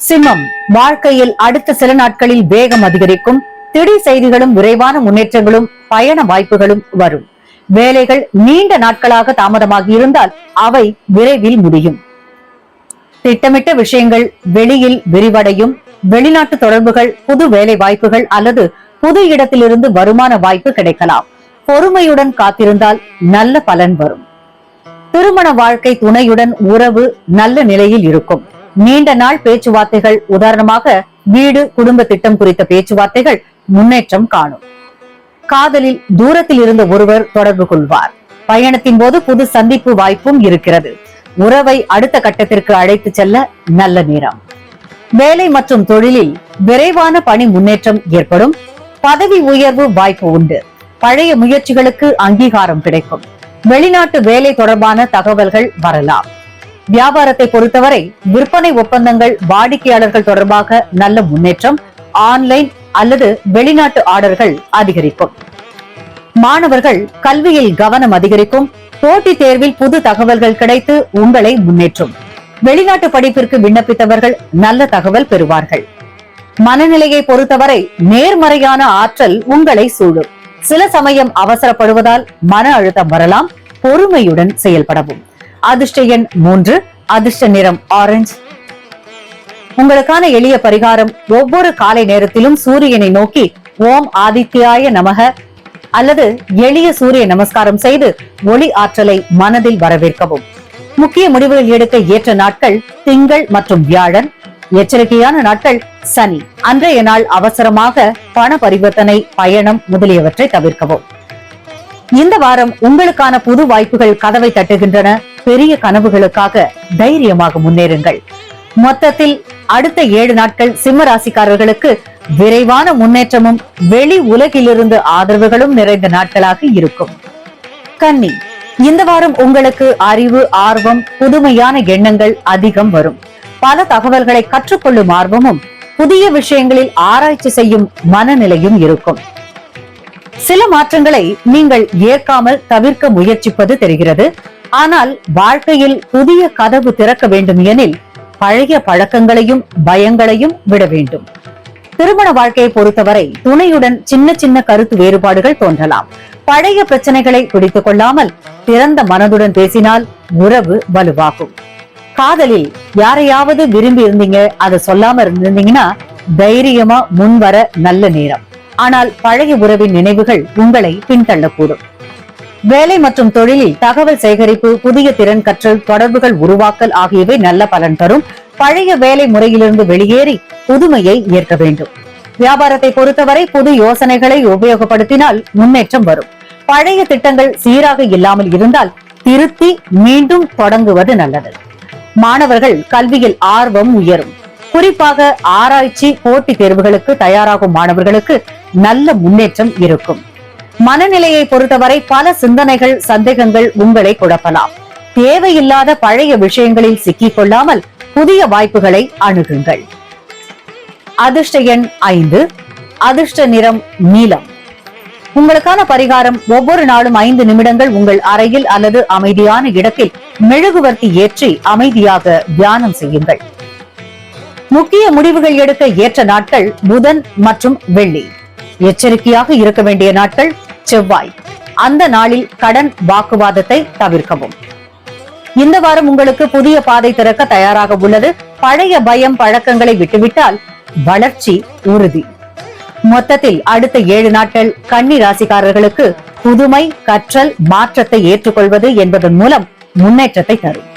சிம்மம், வாழ்க்கையில் அடுத்த சில நாட்களில் வேகம் அதிகரிக்கும். திடீர் செய்திகளும் விரைவான முன்னேற்றங்களும் பயண வாய்ப்புகளும் வரும். வேலைகள் நீண்ட நாட்களாக தாமதமாகி இருந்தால் அவை விரைவில் முடியும். திட்டமிட்ட விஷயங்கள் வெளியில் விரிவடையும். வெளிநாட்டு தொடர்புகள், புது வேலை வாய்ப்புகள் அல்லது புது இடத்திலிருந்து வருமான வாய்ப்பு கிடைக்கலாம். பொறுமையுடன் காத்திருந்தால் நல்ல பலன் வரும். திருமண வாழ்க்கை துணையுடன் உறவு நல்ல நிலையில் இருக்கும். நீண்ட நாள் பேச்சுவார்த்தைகள், உதாரணமாக வீடு குடும்ப திட்டம் குறித்த பேச்சுவார்த்தைகள் முன்னேற்றம் காணும். காதலில் தூரத்தில் இருந்த ஒருவர் தொடர்பு கொள்வார். பயணத்தின் போது புது சந்திப்பு வாய்ப்பும் இருக்கிறது. உறவை அடுத்த கட்டத்திற்கு அழைத்து செல்ல நல்ல நேரம். வேலை மற்றும் தொழிலில் விரைவான பணி முன்னேற்றம் ஏற்படும். பதவி உயர்வு வாய்ப்பு உண்டு. பழைய முயற்சிகளுக்கு அங்கீகாரம் கிடைக்கும். வெளிநாட்டு வேலை தொடர்பான தகவல்கள் வரலாம். வியாபாரத்தை பொறுத்தவரை விற்பனை ஒப்பந்தங்கள், வாடிக்கையாளர்கள் தொடர்பாக நல்ல முன்னேற்றம். ஆன்லைன் அல்லது வெளிநாட்டு ஆர்டர்கள் அதிகரிக்கும். மாணவர்கள் கல்வியில் கவனம் அதிகரிக்கும். போட்டித் தேர்வில் புது தகவல்கள் கிடைத்து உங்களை முன்னேற்றும். வெளிநாட்டு படிப்பிற்கு விண்ணப்பித்தவர்கள் நல்ல தகவல் பெறுவார்கள். மனநிலையை பொறுத்தவரை நேர்மறையான ஆற்றல் உங்களை சூழும். சில சமயம் அவசரப்படுவதால் மன அழுத்தம் வரலாம். பொறுமையுடன் செயல்படவும். அதிர்ஷ்ட எண் 3, அதிர்ஷ்ட நிறம் ஆரஞ்சு. உங்களுக்கான எளிய பரிகாரம்: ஒவ்வொரு காலை நேரத்திலும் சூரியனை நோக்கி ஓம் ஆதித்யாய நமக அல்லது எளிய சூரிய நமஸ்காரம் செய்து ஒளி ஆற்றலை மனதில் வரவேற்கவும். முக்கிய முடிவுகள் எடுக்க ஏற்ற நாட்கள் திங்கள் மற்றும் வியாழன். எச்சரிக்கையான நாட்கள் சனி. அன்றைய நாள் அவசரமாக பண பரிவர்த்தனை, பயணம் முதலியவற்றை தவிர்க்கவும். இந்த வாரம் உங்களுக்கான புது வாய்ப்புகள் கதவை தட்டுகின்றன. பெரிய கனவுகளுக்காக தைரியமாக முன்னேறுங்கள். மொத்தத்தில் அடுத்த 7 நாட்கள் சிம்ம ராசிக்காரர்களுக்கு விரைவான முன்னேற்றமும் வெளி உலகிலிருந்து ஆதரவுகளும் நிறைந்த நாட்களாக இருக்கும். கன்னி, இந்த வாரம் உங்களுக்கு அறிவு, ஆர்வம், புதுமையான எண்ணங்கள் அதிகம் வரும். பல தகவல்களை கற்றுக்கொள்ளும் ஆர்வமும் புதிய விஷயங்களில் ஆராய்ச்சி செய்யும் மனநிலையும் இருக்கும். சில மாற்றங்களை நீங்கள் ஏற்காமல் தவிர்க்க முயற்சிப்பது தெரிகிறது. ஆனால் வாழ்க்கையில் புதிய கதவு திறக்க வேண்டும் எனில் பழைய பழக்கங்களையும் பயங்களையும் விட வேண்டும். திருமண வாழ்க்கையை பொறுத்தவரை துணையுடன் சின்ன சின்ன கருத்து வேறுபாடுகள் தோன்றலாம். பழைய பிரச்சனைகளை பிடித்துக் கொள்ளாமல் திறந்த மனதுடன் பேசினால் உறவு வலுவாகும். காதலில் யாரையாவது விரும்பி இருந்தீங்க, அதை சொல்லாம இருந்தீங்கன்னா தைரியமா முன்வர நல்ல நேரம். ஆனால் பழைய உறவின் நினைவுகள் உங்களை பின்தள்ளக்கூடும். வேலை மற்றும் தொழிலில் தகவல் சேகரிப்பு, புதிய திறன் கற்றல், தொடர்புகள் உருவாக்கல் ஆகியவை நல்ல பலன் தரும். பழைய வேலை முறையிலிருந்து வெளியேறி புதுமையை ஏற்க வேண்டும். வியாபாரத்தை பொறுத்தவரை புது யோசனைகளை உபயோகப்படுத்தினால் முன்னேற்றம் வரும். பழைய திட்டங்கள் சீராக இல்லாமல் இருந்தால் திருத்தி மீண்டும் தொடங்குவது நல்லது. மாணவர்கள் கல்வியில் ஆர்வம் உயரும். குறிப்பாக ஆராய்ச்சி, போட்டித் தேர்வுகளுக்கு தயாராகும் மாணவர்களுக்கு நல்ல முன்னேற்றம் இருக்கும். மனநிலையை பொறுத்தவரை பல சிந்தனைகள், சந்தேகங்கள் உங்களை குழப்பலாம். தேவையில்லாத பழைய விஷயங்களில் சிக்கிக் கொள்ளாமல் புதிய வாய்ப்புகளை அணுகுங்கள். அதிர்ஷ்ட எண் 5, அதிர்ஷ்ட நிறம் நீலம். உங்களுக்கான பரிகாரம்: ஒவ்வொரு நாளும் 5 நிமிடங்கள் உங்கள் அறையில் அல்லது அமைதியான இடத்தில் மெழுகுவர்த்தி ஏற்றி அமைதியாக தியானம் செய்யுங்கள். முக்கிய முடிவுகள் எடுக்க ஏற்ற நாட்கள் புதன் மற்றும் வெள்ளி. எச்சரிக்கையாக இருக்க வேண்டிய நாட்கள் செவ்வாய். அந்த நாளில் கடன் வாக்குவாதத்தை தவிர்க்கவும். இந்த வாரம் உங்களுக்கு புதிய பாதை திறக்க தயாராக உள்ளது. பழைய பயம், பழக்கங்களை விட்டுவிட்டால் வளர்ச்சி உறுதி. மொத்தத்தில் அடுத்த 7 நாட்கள் கன்னி ராசிக்காரர்களுக்கு புதுமை, கற்றல், மாற்றத்தை ஏற்றுக்கொள்வது என்பதன் மூலம் முன்னேற்றத்தை தரும்.